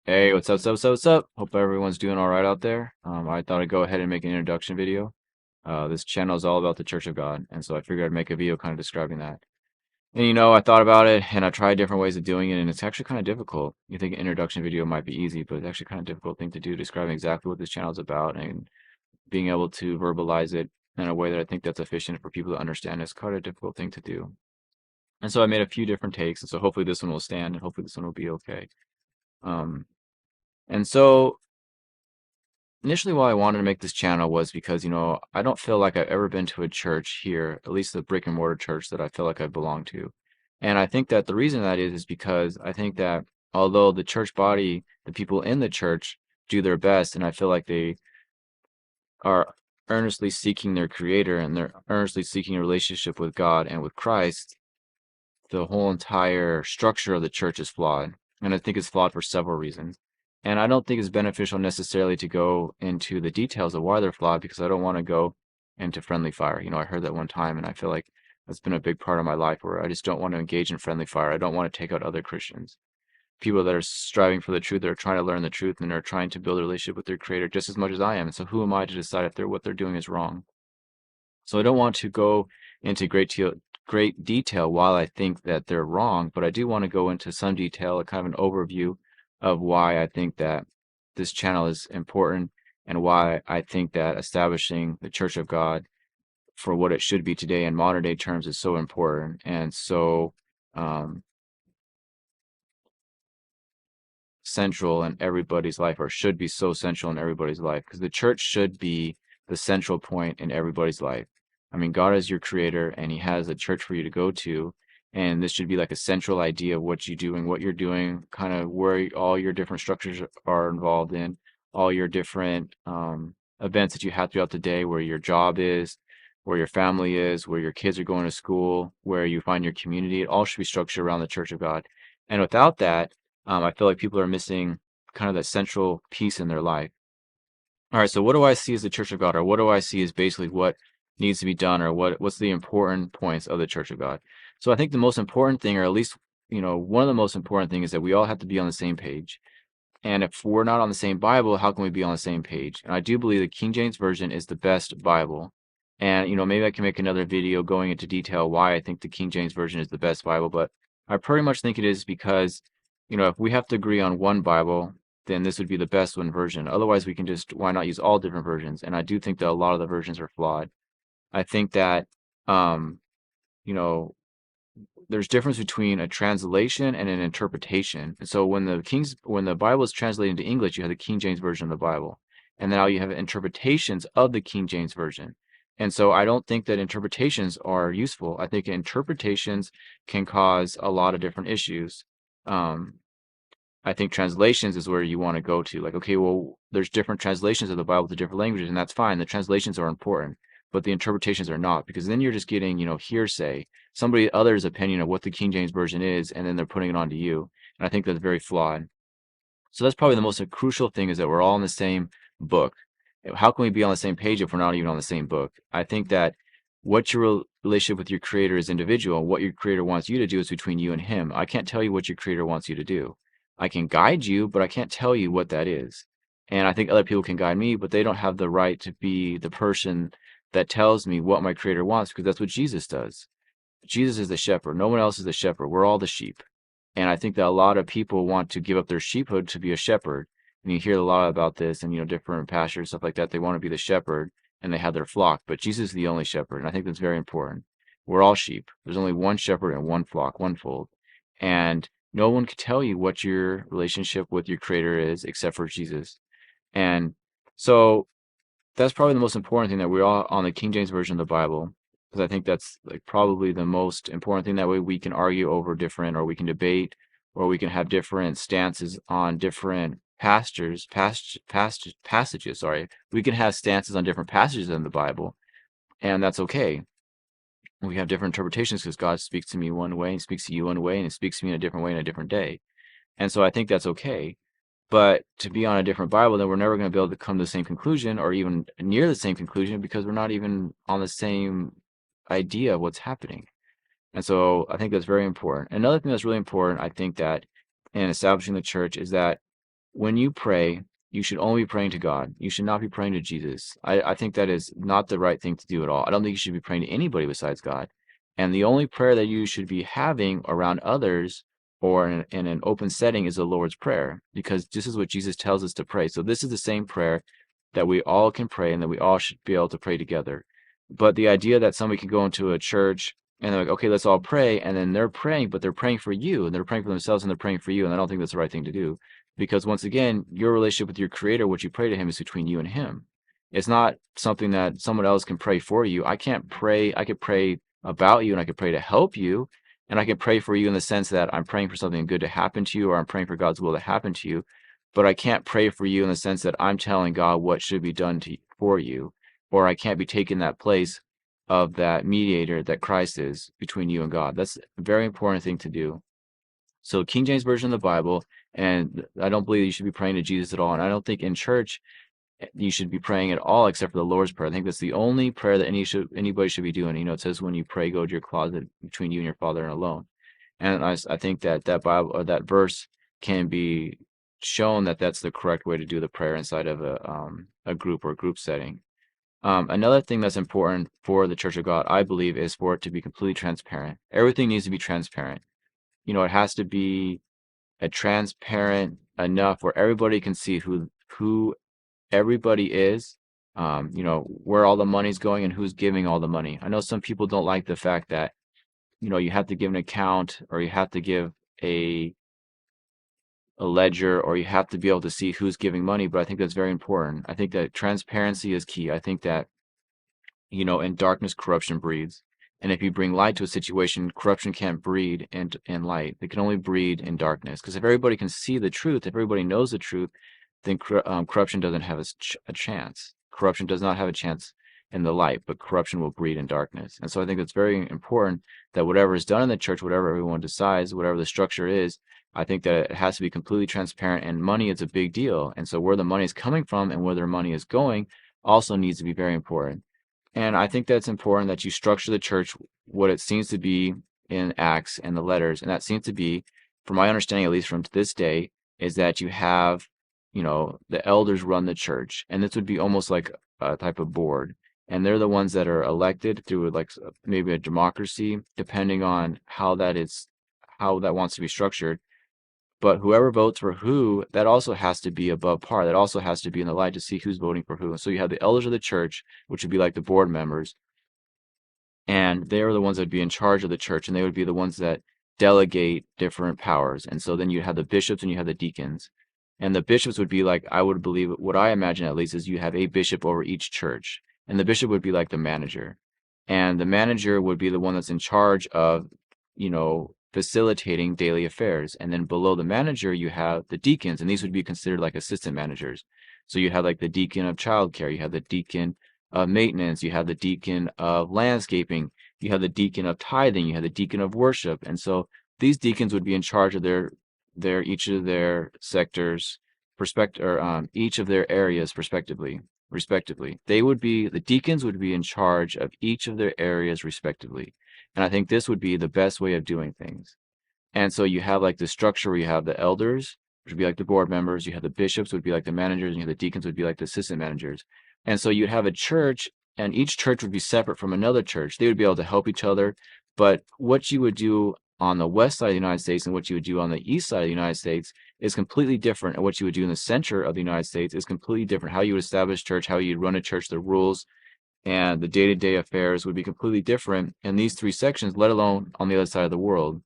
Hey, what's up? Hope everyone's doing all right out there. I thought I'd go ahead and make an introduction video. This channel is all about the Church of God, and so I figured I'd make a video kind of describing that. And I thought about it, and I tried different ways of doing it, and it's actually kind of difficult. You think an introduction video might be easy, but it's actually kind of difficult thing to do, describing exactly what this channel is about and being able to verbalize it in a way that I think that's efficient for people to understand is quite a difficult thing to do. And so I made a few different takes, and so hopefully this one will stand, and hopefully this one will be okay. Um, and so initially why I wanted to make this channel was because, I don't feel like I've ever been to a church here, at least the brick and mortar church that I feel like I belong to. And I think that the reason that is because I think that although the church body, the people in the church do their best, and I feel like they are earnestly seeking their creator and they're earnestly seeking a relationship with God and with Christ, the whole entire structure of the church is flawed. And I think it's flawed for several reasons. And I don't think it's beneficial necessarily to go into the details of why they're flawed because I don't want to go into friendly fire. I heard that one time and I feel like that's been a big part of my life where I just don't want to engage in friendly fire. I don't want to take out other Christians. People that are striving for the truth, that are trying to learn the truth, and are trying to build a relationship with their creator just as much as I am. And so who am I to decide if what they're doing is wrong? So I don't want to go into great detail while I think that they're wrong, but I do want to go into some detail, a kind of an overview of why I think that this channel is important and why I think that establishing the Church of God for what it should be today in modern day terms is so important and so um, central in everybody's life, or should be so central in everybody's life, because the church should be the central point in everybody's life. I mean, God is your creator, and He has a church for you to go to, and this should be like a central idea of what you do and what you're doing, kind of where all your different structures are involved in, all your different events that you have throughout the day, where your job is, where your family is, where your kids are going to school, where you find your community. It all should be structured around the church of God. And without that, I feel like people are missing kind of that central piece in their life. All right, so what do I see as the Church of God, or what do I see as basically what needs to be done, or what's the important points of the Church of God? So I think the most important thing, or at least one of the most important things, is that we all have to be on the same page. And if we're not on the same Bible, how can we be on the same page? And I do believe the King James Version is the best Bible. And maybe I can make another video going into detail why I think the King James Version is the best Bible, but I pretty much think it is because, if we have to agree on one Bible, then this would be the best one version. Otherwise, we can just, why not use all different versions? And I do think that a lot of the versions are flawed. I think that, um, you know, there's difference between a translation and an interpretation. And so when the Bible is translated into English, you have the King James version of the Bible, and now you have interpretations of the King James version. And so I don't think that interpretations are useful. I think interpretations can cause a lot of different issues. Um, I think translations is where you want to go to. Like, okay, well, there's different translations of the Bible to different languages, and that's fine. The translations are important, but the interpretations are not, because then you're just getting, hearsay, somebody other's opinion of what the King James Version is, and then they're putting it onto you. And I think that's very flawed. So that's probably the most crucial thing, is that we're all in the same book. How can we be on the same page if we're not even on the same book? I think that what your relationship with your creator is individual. What your creator wants you to do is between you and him. I can't tell you what your creator wants you to do. I can guide you, but I can't tell you what that is. And I think other people can guide me, but they don't have the right to be the person that tells me what my creator wants, because that's what Jesus does. Jesus is the shepherd. No one else is the shepherd. We're all the sheep. And I think that a lot of people want to give up their sheephood to be a shepherd. And you hear a lot about this and, different pastures, stuff like that. They want to be the shepherd and they have their flock, but Jesus is the only shepherd. And I think that's very important. We're all sheep. There's only one shepherd and one flock, one fold. And no one can tell you what your relationship with your creator is except for Jesus. And so that's probably the most important thing, that we're all on the King James version of the Bible, because I think that's like probably the most important thing. That way we can argue over different, or we can debate, or we can have different stances on different passages. Sorry, we can have stances on different passages in the Bible, and that's okay. We have different interpretations because God speaks to me one way and speaks to you one way, and He speaks to me in a different way in a different day. And so I think that's okay. But to be on a different Bible, then we're never going to be able to come to the same conclusion, or even near the same conclusion, because we're not even on the same idea of what's happening. And so I think that's very important. Another thing that's really important, I think, that in establishing the church, is that when you pray, you should only be praying to God. You should not be praying to Jesus. I think that is not the right thing to do at all. I don't think you should be praying to anybody besides God. And the only prayer that you should be having around others or in an open setting is the Lord's Prayer, because this is what Jesus tells us to pray. So this is the same prayer that we all can pray and that we all should be able to pray together. But the idea that somebody can go into a church and they're like, okay, let's all pray, and then they're praying, but they're praying for you, and they're praying for themselves, and they're praying for you, and I don't think that's the right thing to do. Because once again, your relationship with your creator, what you pray to him, is between you and him. It's not something that someone else can pray for you. I can't pray. I could pray about you and I could pray to help you. And I can pray for you in the sense that I'm praying for something good to happen to you, or I'm praying for God's will to happen to you. But I can't pray for you in the sense that I'm telling God what should be done for you, or I can't be taking that place of that mediator that Christ is between you and God. That's a very important thing to do. So King James Version of the Bible, and I don't believe you should be praying to Jesus at all. And I don't think in church you should be praying at all except for the Lord's Prayer. I think that's the only prayer that anybody should be doing. You know, it says when you pray, go to your closet between you and your Father and alone. And I think that Bible or that verse can be shown that that's the correct way to do the prayer inside of a group or group setting. Another thing that's important for the Church of God, I believe, is for it to be completely transparent. Everything needs to be transparent. You know, it has to be a transparent enough where everybody can see who everybody is, you know, where all the money's going and who's giving all the money. I know some people don't like the fact that, you know, you have to give an account, or you have to give a ledger, or you have to be able to see who's giving money, but I think that's very important. I think that transparency is key. I think that, you know, in darkness, corruption breeds. And if you bring light to a situation, corruption can't breed in light. It can only breed in darkness. Because if everybody can see the truth, if everybody knows the truth, then corruption doesn't have a chance. Corruption does not have a chance in the light, but corruption will breed in darkness. And so I think it's very important that whatever is done in the church, whatever everyone decides, whatever the structure is, I think that it has to be completely transparent, and money is a big deal. And so where the money is coming from and where their money is going also needs to be very important. And I think that's important that you structure the church what it seems to be in Acts and the letters. And that seems to be, from my understanding, at least from this day, is that you have, you know, the elders run the church. And this would be almost like a type of board. And they're the ones that are elected through like maybe a democracy, depending on how that wants to be structured. But whoever votes for who, that also has to be above par. That also has to be in the light to see who's voting for who. And so you have the elders of the church, which would be like the board members, and they're the ones that would be in charge of the church, and they would be the ones that delegate different powers. And so then you have the bishops and you have the deacons. And the bishops would be like, I would believe, what I imagine at least, is you have a bishop over each church. And the bishop would be like the manager. And the manager would be the one that's in charge of, you know, facilitating daily affairs. And then below the manager, you have the deacons, and these would be considered like assistant managers. So you have like the deacon of childcare, you have the deacon of maintenance, you have the deacon of landscaping, you have the deacon of tithing, you have the deacon of worship. And so these deacons would be in charge of each of their sectors, each of their areas respectively. The deacons would be in charge of each of their areas respectively. And I think this would be the best way of doing things. And so you have like the structure where you have the elders, which would be like the board members, you have the bishops, would be like the managers, and you have the deacons, would be like the assistant managers. And so you'd have a church, and each church would be separate from another church. They would be able to help each other. But what you would do on the west side of the United States and what you would do on the east side of the United States is completely different. And what you would do in the center of the United States is completely different. How you would establish church, how you'd run a church, the rules, and the day-to-day affairs would be completely different in these three sections, let alone on the other side of the world.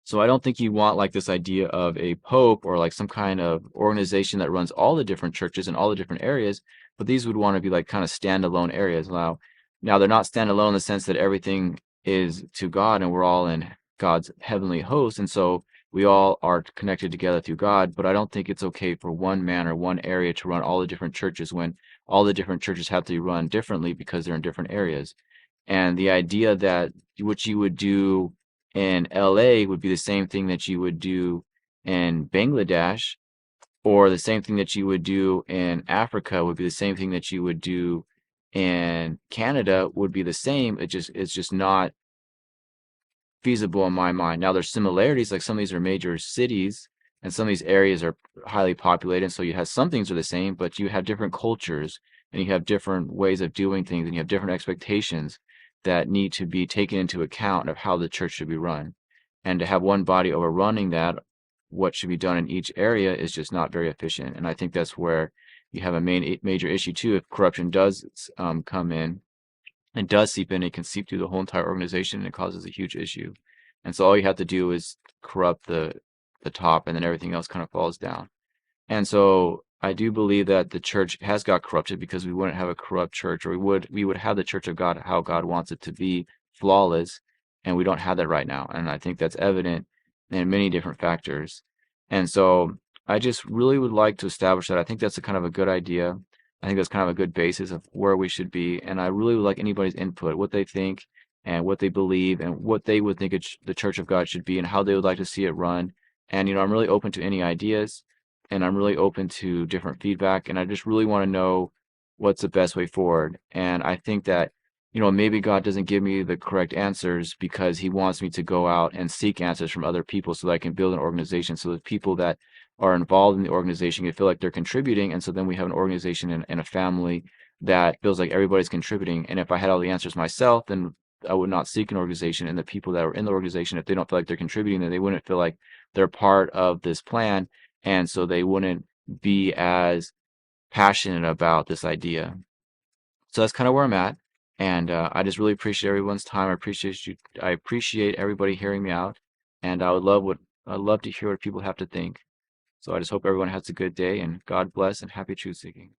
So I don't think you want like this idea of a pope or like some kind of organization that runs all the different churches in all the different areas, but these would want to be like kind of standalone areas. Now they're not standalone in the sense that everything is to God and we're all in God's heavenly host, and so we all are connected together through God. But I don't think it's okay for one man or one area to run all the different churches when all the different churches have to be run differently because they're in different areas. And the idea that what you would do in LA would be the same thing that you would do in Bangladesh, or the same thing that you would do in Africa would be the same thing that you would do in Canada would be the same. It's just not feasible in my mind. Now there's similarities, like some of these are major cities and some of these areas are highly populated, so you have some things are the same, but you have different cultures and you have different ways of doing things and you have different expectations that need to be taken into account of how the church should be run. And to have one body overrunning that, what should be done in each area is just not very efficient. And I think that's where you have a major issue too. If corruption does come in and does seep in, it can seep through the whole entire organization and it causes a huge issue. And so all you have to do is corrupt the top, and then everything else kind of falls down. And so I do believe that the church has got corrupted because we wouldn't have a corrupt church, or we would have the church of God how God wants it to be, flawless, and we don't have that right now. And I think that's evident in many different factors. And so I just really would like to establish that. I think that's a kind of a good idea. I think that's kind of a good basis of where we should be. And I really would like anybody's input, what they think and what they believe and what they would think the Church of God should be and how they would like to see it run. And, I'm really open to any ideas and I'm really open to different feedback. And I just really want to know what's the best way forward. And I think that, maybe God doesn't give me the correct answers because he wants me to go out and seek answers from other people so that I can build an organization. So the people that are involved in the organization can feel like they're contributing. And so then we have an organization and a family that feels like everybody's contributing. And if I had all the answers myself, then I would not seek an organization. And the people that are in the organization, if they don't feel like they're contributing, then they wouldn't feel like they're part of this plan. And so they wouldn't be as passionate about this idea. So that's kind of where I'm at. And I just really appreciate everyone's time. I appreciate everybody hearing me out. And I'd love to hear what people have to think. So I just hope everyone has a good day and God bless and happy truth seeking.